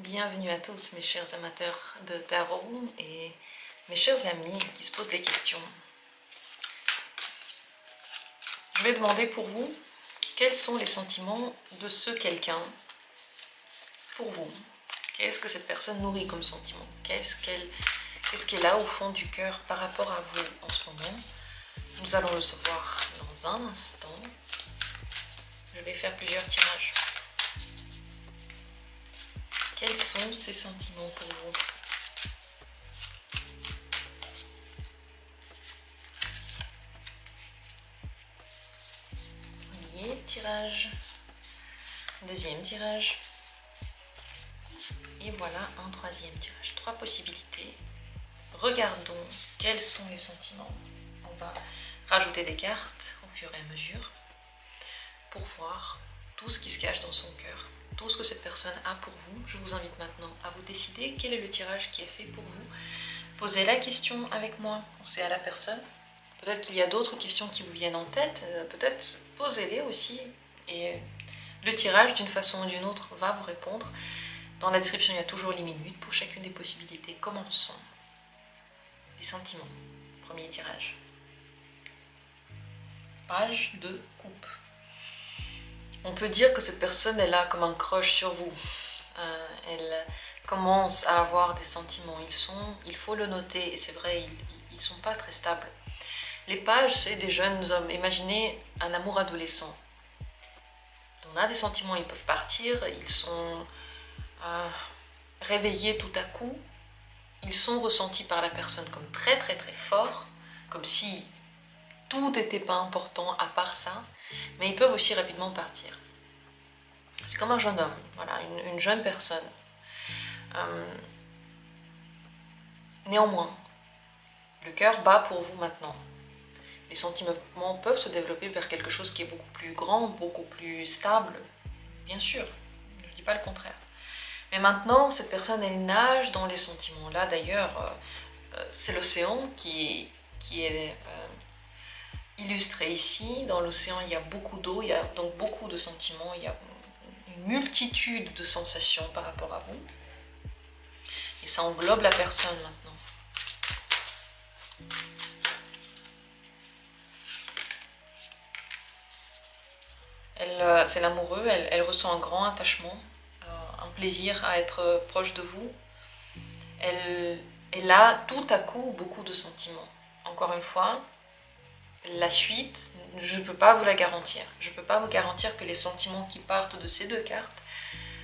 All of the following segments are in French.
Bienvenue à tous mes chers amateurs de tarot et mes chers amis qui se posent des questions. Je vais demander pour vous, quels sont les sentiments de ce quelqu'un pour vous? Qu'est-ce que cette personne nourrit comme sentiment? Qu'est-ce qu'elle a au fond du cœur par rapport à vous en ce moment? Nous allons le savoir dans un instant. Je vais faire plusieurs tirages. Quels sont ces sentiments pour vous? Premier tirage, deuxième tirage, et voilà un troisième tirage. Trois possibilités. Regardons quels sont les sentiments. On va rajouter des cartes au fur et à mesure pour voir tout ce qui se cache dans son cœur, tout ce que cette personne a pour vous. Je vous invite maintenant à vous décider quel est le tirage qui est fait pour vous. Posez la question avec moi, pensez à la personne. Peut-être qu'il y a d'autres questions qui vous viennent en tête, peut-être posez-les aussi. Et le tirage, d'une façon ou d'une autre, va vous répondre. Dans la description, il y a toujours les minutes pour chacune des possibilités. Commençons. Les sentiments. Premier tirage. Page de coupe. On peut dire que cette personne est là comme un crush sur vous. Elle commence à avoir des sentiments. Il faut le noter, et c'est vrai, ils ne sont pas très stables. Les pages, c'est des jeunes hommes. Imaginez un amour adolescent. On a des sentiments, ils peuvent partir, ils sont réveillés tout à coup. Ils sont ressentis par la personne comme très très très forts, comme si tout n'était pas important à part ça, mais ils peuvent aussi rapidement partir. C'est comme un jeune homme, voilà, une jeune personne. Néanmoins, le cœur bat pour vous maintenant. Les sentiments peuvent se développer vers quelque chose qui est beaucoup plus grand, beaucoup plus stable, bien sûr, je ne dis pas le contraire. Mais maintenant, cette personne, elle nage dans les sentiments. Là, d'ailleurs, c'est l'océan qui est illustré ici. Dans l'océan, il y a beaucoup d'eau, il y a donc beaucoup de sentiments, il y a une multitude de sensations par rapport à vous. Et ça englobe la personne maintenant. C'est l'amoureux, elle ressent un grand attachement, un plaisir à être proche de vous. Elle a tout à coup beaucoup de sentiments. Encore une fois, la suite, je ne peux pas vous la garantir. Je ne peux pas vous garantir que les sentiments qui partent de ces deux cartes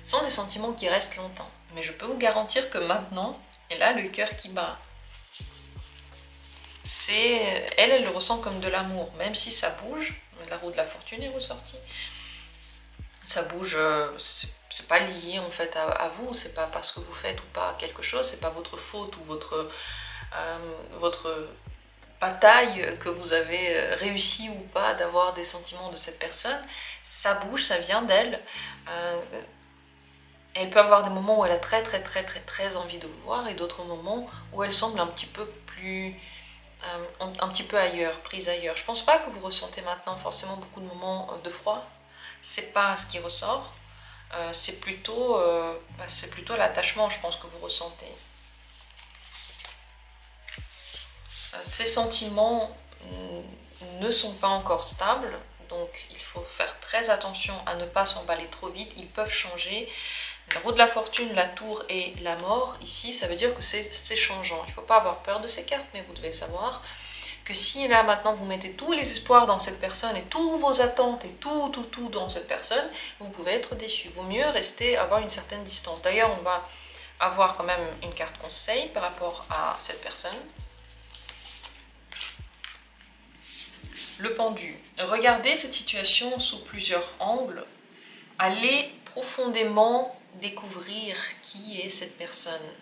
sont des sentiments qui restent longtemps. Mais je peux vous garantir que maintenant, elle a le cœur qui bat. Elle le ressent comme de l'amour, même si ça bouge. La roue de la fortune est ressortie. Ça bouge, c'est pas lié en fait à vous, c'est pas parce que vous faites ou pas quelque chose, c'est pas votre faute ou votre bataille que vous avez réussi ou pas d'avoir des sentiments de cette personne. Ça bouge, ça vient d'elle. Elle peut avoir des moments où elle a très envie de vous voir et d'autres moments où elle semble un petit peu plus... un petit peu ailleurs, prise ailleurs. Je pense pas que vous ressentez maintenant forcément beaucoup de moments de froid. C'est pas ce qui ressort. C'est plutôt l'attachement, je pense, que vous ressentez. Ces sentiments ne sont pas encore stables, donc il faut faire très attention à ne pas s'emballer trop vite. Ils peuvent changer. La roue de la fortune, la tour et la mort, ici, ça veut dire que c'est changeant. Il ne faut pas avoir peur de ces cartes, mais vous devez savoir que si là, maintenant, vous mettez tous les espoirs dans cette personne et toutes vos attentes et tout dans cette personne, vous pouvez être déçu. Il vaut mieux avoir une certaine distance. D'ailleurs, on va avoir quand même une carte conseil par rapport à cette personne. Le pendu. Regardez cette situation sous plusieurs angles. Allez profondément découvrir qui est cette personne.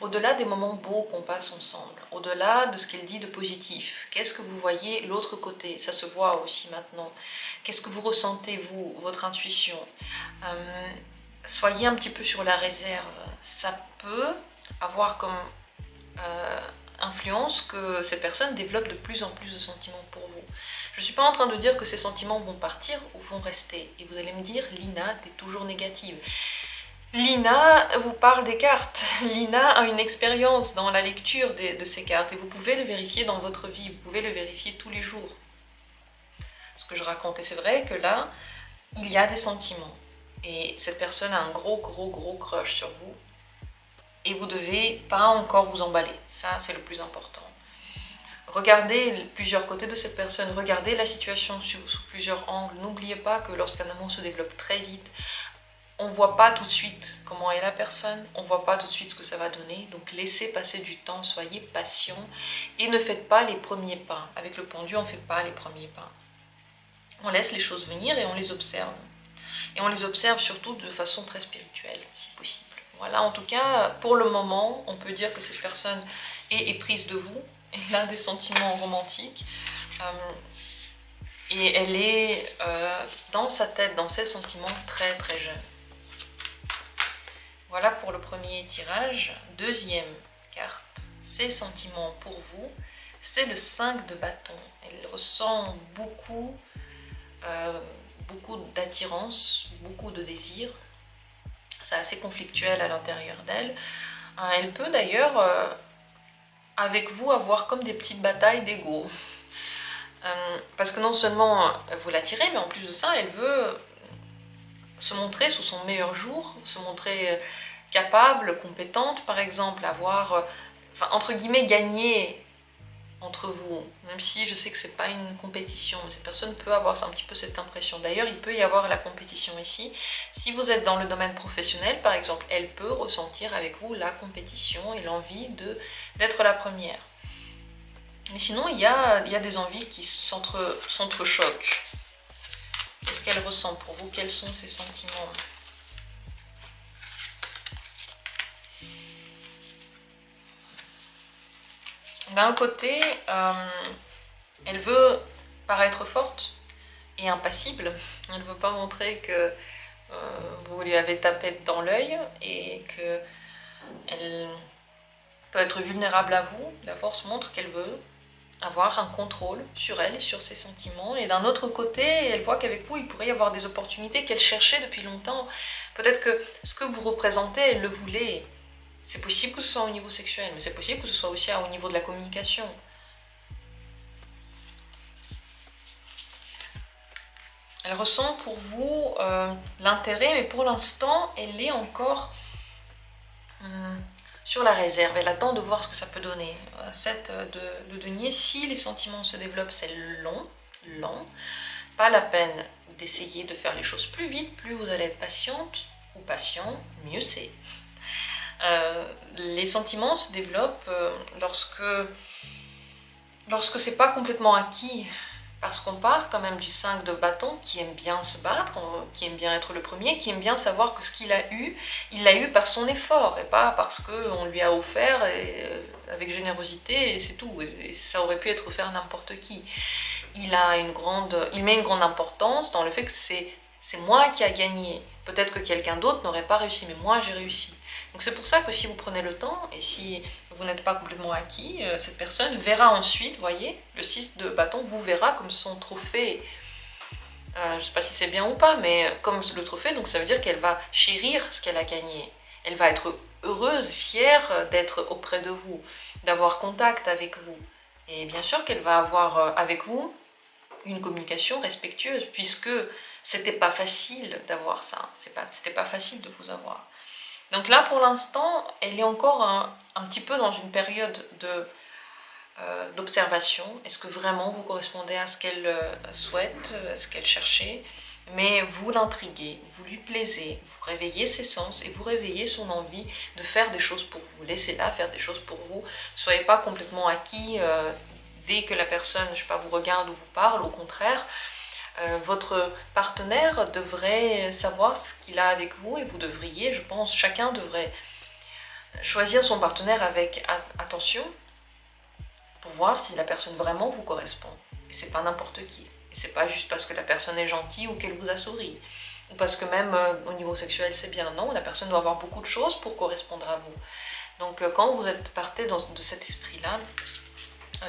Au-delà des moments beaux qu'on passe ensemble, au-delà de ce qu'elle dit de positif, qu'est-ce que vous voyez l'autre côté? Ça se voit aussi maintenant. Qu'est-ce que vous ressentez, vous, votre intuition? Soyez un petit peu sur la réserve. Ça peut avoir comme influence que cette personne développe de plus en plus de sentiments pour vous. Je ne suis pas en train de dire que ces sentiments vont partir ou vont rester. Et vous allez me dire, Lina, tu es toujours négative. Lina vous parle des cartes. Lina a une expérience dans la lecture de ces cartes et vous pouvez le vérifier dans votre vie, vous pouvez le vérifier tous les jours. Ce que je raconte, et c'est vrai que là, il y a des sentiments et cette personne a un gros crush sur vous et vous devez pas encore vous emballer, ça c'est le plus important. Regardez plusieurs côtés de cette personne, regardez la situation sous plusieurs angles. N'oubliez pas que lorsqu'un amour se développe très vite, on ne voit pas tout de suite comment est la personne, on ne voit pas tout de suite ce que ça va donner. Donc laissez passer du temps, soyez patient et ne faites pas les premiers pas. Avec le pendu, on ne fait pas les premiers pas. On laisse les choses venir et on les observe. Et on les observe surtout de façon très spirituelle, si possible. Voilà, en tout cas, pour le moment, on peut dire que cette personne est éprise de vous. Elle a des sentiments romantiques. Et elle est dans sa tête, dans ses sentiments, très jeune. Voilà pour le premier tirage. Deuxième carte, ses sentiments pour vous, c'est le 5 de bâton. Elle ressent beaucoup d'attirance, beaucoup de désir. C'est assez conflictuel à l'intérieur d'elle. Elle peut d'ailleurs, avec vous, avoir comme des petites batailles d'ego. Parce que non seulement vous l'attirez, mais en plus de ça, elle veut se montrer sous son meilleur jour, se montrer capable, compétente par exemple, avoir, enfin, entre guillemets, gagner entre vous, même si je sais que c'est pas une compétition, mais cette personne peut avoir un petit peu cette impression. D'ailleurs, il peut y avoir la compétition ici. Si vous êtes dans le domaine professionnel, par exemple, elle peut ressentir avec vous la compétition et l'envie d'être la première. Mais sinon, il y a des envies qui s'entrechoquent. Qu'est-ce qu'elle ressent pour vous? Quels sont ses sentiments? D'un côté, elle veut paraître forte et impassible. Elle ne veut pas montrer que vous lui avez tapé dans l'œil et qu'elle peut être vulnérable à vous. La force montre qu'elle veut avoir un contrôle sur elle et sur ses sentiments. Et d'un autre côté, elle voit qu'avec vous, il pourrait y avoir des opportunités qu'elle cherchait depuis longtemps. Peut-être que ce que vous représentez, elle le voulait. C'est possible que ce soit au niveau sexuel, mais c'est possible que ce soit aussi au niveau de la communication. Elle ressent pour vous l'intérêt, mais pour l'instant, elle est encore sur la réserve. Elle attend de voir ce que ça peut donner. 7 de denier, si les sentiments se développent, c'est lent. Pas la peine d'essayer de faire les choses plus vite. Plus vous allez être patiente ou patient, mieux c'est. Les sentiments se développent lorsque c'est pas complètement acquis, parce qu'on part quand même du 5 de bâton qui aime bien se battre, qui aime bien être le premier, qui aime bien savoir que ce qu'il a eu, il l'a eu par son effort et pas parce qu'on lui a offert avec générosité et c'est tout. Et ça aurait pu être offert à n'importe qui. Il met une grande importance dans le fait que c'est moi qui a gagné. Peut-être que quelqu'un d'autre n'aurait pas réussi, mais moi j'ai réussi. Donc c'est pour ça que si vous prenez le temps, et si vous n'êtes pas complètement acquis, cette personne verra ensuite, voyez, le 6 de bâton vous verra comme son trophée. Je ne sais pas si c'est bien ou pas, mais comme le trophée, donc ça veut dire qu'elle va chérir ce qu'elle a gagné. Elle va être heureuse, fière d'être auprès de vous, d'avoir contact avec vous. Et bien sûr qu'elle va avoir avec vous une communication respectueuse, puisque c'était pas facile d'avoir ça, c'était pas facile de vous avoir. Donc là, pour l'instant, elle est encore un petit peu dans une période d'observation. Est-ce que vraiment vous correspondez à ce qu'elle souhaite, à ce qu'elle cherchait? Mais vous l'intriguez, vous lui plaisez, vous réveillez ses sens et vous réveillez son envie de faire des choses pour vous. Laissez-la faire des choses pour vous. Ne soyez pas complètement acquis dès que la personne, je sais pas, vous regarde ou vous parle. Au contraire, votre partenaire devrait savoir ce qu'il a avec vous et vous devriez, je pense, chacun devrait choisir son partenaire avec attention pour voir si la personne vraiment vous correspond. Et c'est pas n'importe qui. Et c'est pas juste parce que la personne est gentille ou qu'elle vous a souri. Ou parce que même au niveau sexuel c'est bien. Non, la personne doit avoir beaucoup de choses pour correspondre à vous. Donc quand vous êtes parti de cet esprit-là,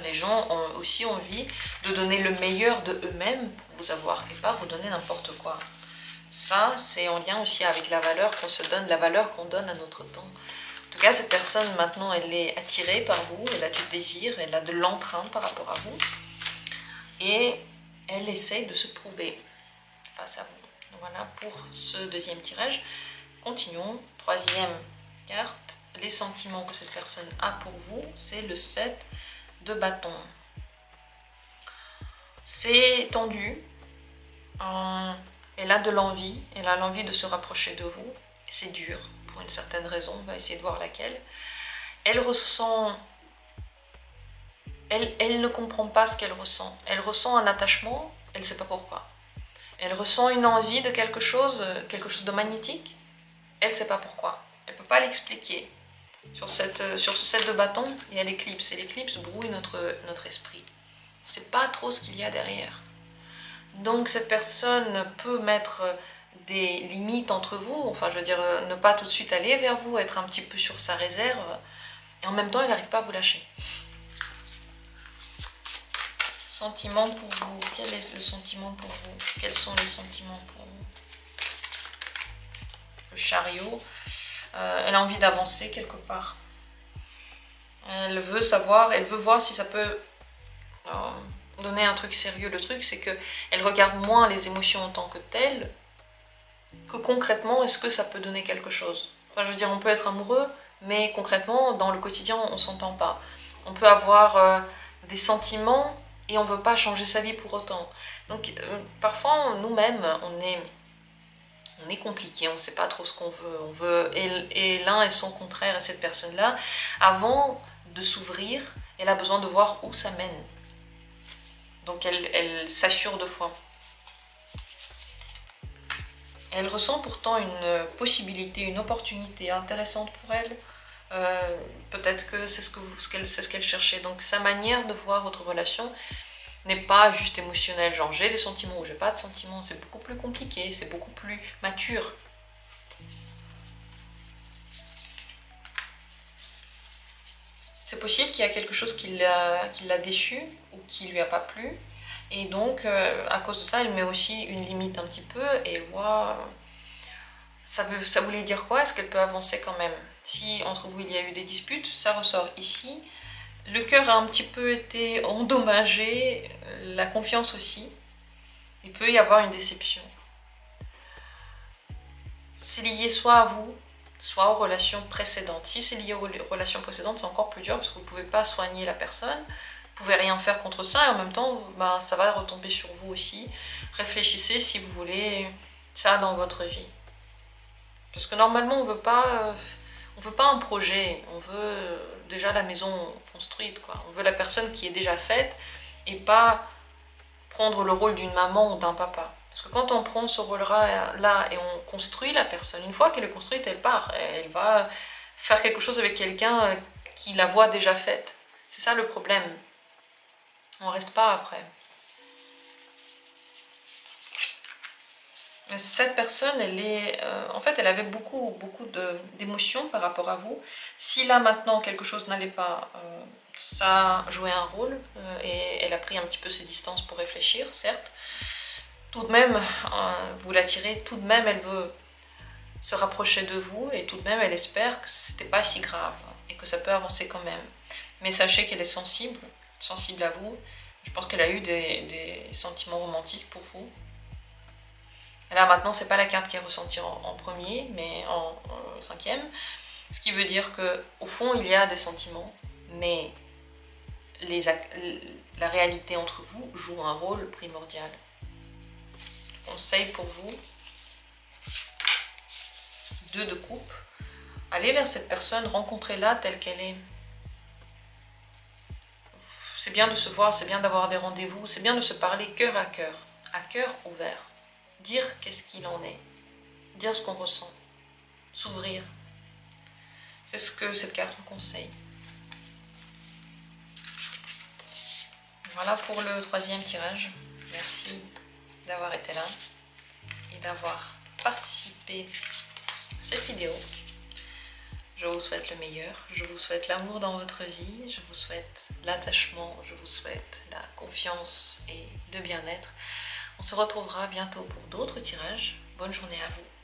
les gens ont aussi envie de donner le meilleur de eux-mêmes pour vous avoir et pas vous donner n'importe quoi. Ça, c'est en lien aussi avec la valeur qu'on se donne, la valeur qu'on donne à notre temps. En tout cas, cette personne, maintenant, elle est attirée par vous, elle a du désir, elle a de l'entrain par rapport à vous. Et elle essaye de se prouver face à vous. Voilà pour ce deuxième tirage. Continuons. Troisième carte. Les sentiments que cette personne a pour vous, c'est le 7 de bâton. C'est tendu. Elle a de l'envie. Elle a l'envie de se rapprocher de vous. C'est dur pour une certaine raison. On va essayer de voir laquelle. Elle ressent... Elle ne comprend pas ce qu'elle ressent. Elle ressent un attachement, elle ne sait pas pourquoi. Elle ressent une envie de quelque chose de magnétique, elle ne sait pas pourquoi. Elle ne peut pas l'expliquer. Sur ce 7 de bâton, il y a l'éclipse, et l'éclipse brouille notre esprit. On ne sait pas trop ce qu'il y a derrière. Donc cette personne peut mettre des limites entre vous, enfin je veux dire, ne pas tout de suite aller vers vous, être un petit peu sur sa réserve, et en même temps, elle n'arrive pas à vous lâcher. Sentiment pour vous. Quel est le sentiment pour vous? Quels sont les sentiments pour vous? Le chariot. Elle a envie d'avancer quelque part. Elle veut savoir, elle veut voir si ça peut donner un truc sérieux. Le truc, c'est qu'elle regarde moins les émotions en tant que telles que concrètement, est-ce que ça peut donner quelque chose? Enfin, je veux dire, on peut être amoureux, mais concrètement, dans le quotidien, on ne s'entend pas. On peut avoir des sentiments et on ne veut pas changer sa vie pour autant. Donc parfois nous-mêmes on est compliqué, on ne sait pas trop ce qu'on veut, et l'un est son contraire à cette personne-là. Avant de s'ouvrir, elle a besoin de voir où ça mène. Donc elle s'assure 2 fois. Elle ressent pourtant une possibilité, une opportunité intéressante pour elle. Peut-être que c'est ce qu'elle cherchait. Donc sa manière de voir votre relation n'est pas juste émotionnelle, genre j'ai des sentiments ou j'ai pas de sentiments. C'est beaucoup plus compliqué, c'est beaucoup plus mature. C'est possible qu'il y a quelque chose qui l'a déçu ou qui lui a pas plu, et donc à cause de ça elle met aussi une limite un petit peu, et elle voit ça voulait dire quoi, est-ce qu'elle peut avancer quand même? Si entre vous il y a eu des disputes, ça ressort ici. Le cœur a un petit peu été endommagé, la confiance aussi. Il peut y avoir une déception. C'est lié soit à vous, soit aux relations précédentes. Si c'est lié aux relations précédentes, c'est encore plus dur parce que vous ne pouvez pas soigner la personne, vous ne pouvez rien faire contre ça, et en même temps, ça va retomber sur vous aussi. Réfléchissez si vous voulez ça dans votre vie. Parce que normalement, on veut pas un projet, on veut déjà la maison construite, quoi. On veut la personne qui est déjà faite et pas prendre le rôle d'une maman ou d'un papa. Parce que quand on prend ce rôle-là et on construit la personne, une fois qu'elle est construite, elle part. Elle va faire quelque chose avec quelqu'un qui la voit déjà faite. C'est ça le problème. On ne reste pas après. Cette personne, en fait, elle avait beaucoup d'émotions par rapport à vous. Si là, maintenant, quelque chose n'allait pas, ça jouait un rôle, et elle a pris un petit peu ses distances pour réfléchir, certes. Tout de même, vous l'attirez, tout de même, elle veut se rapprocher de vous, et tout de même, elle espère que c'était pas si grave, et que ça peut avancer quand même. Mais sachez qu'elle est sensible à vous. Je pense qu'elle a eu des sentiments romantiques pour vous. Là maintenant, c'est pas la carte qui est ressentie en premier, mais en 5e. Ce qui veut dire qu'au fond, il y a des sentiments, mais la réalité entre vous joue un rôle primordial. Conseil pour vous, 2 de coupe. Allez vers cette personne, rencontrez-la telle qu'elle est. C'est bien de se voir, c'est bien d'avoir des rendez-vous, c'est bien de se parler cœur à cœur ouvert. Dire qu'est-ce qu'il en est, dire ce qu'on ressent, s'ouvrir. C'est ce que cette carte vous conseille. Voilà pour le 3e tirage. Merci d'avoir été là et d'avoir participé à cette vidéo. Je vous souhaite le meilleur, je vous souhaite l'amour dans votre vie, je vous souhaite l'attachement, je vous souhaite la confiance et le bien-être. On se retrouvera bientôt pour d'autres tirages. bonne journée à vous.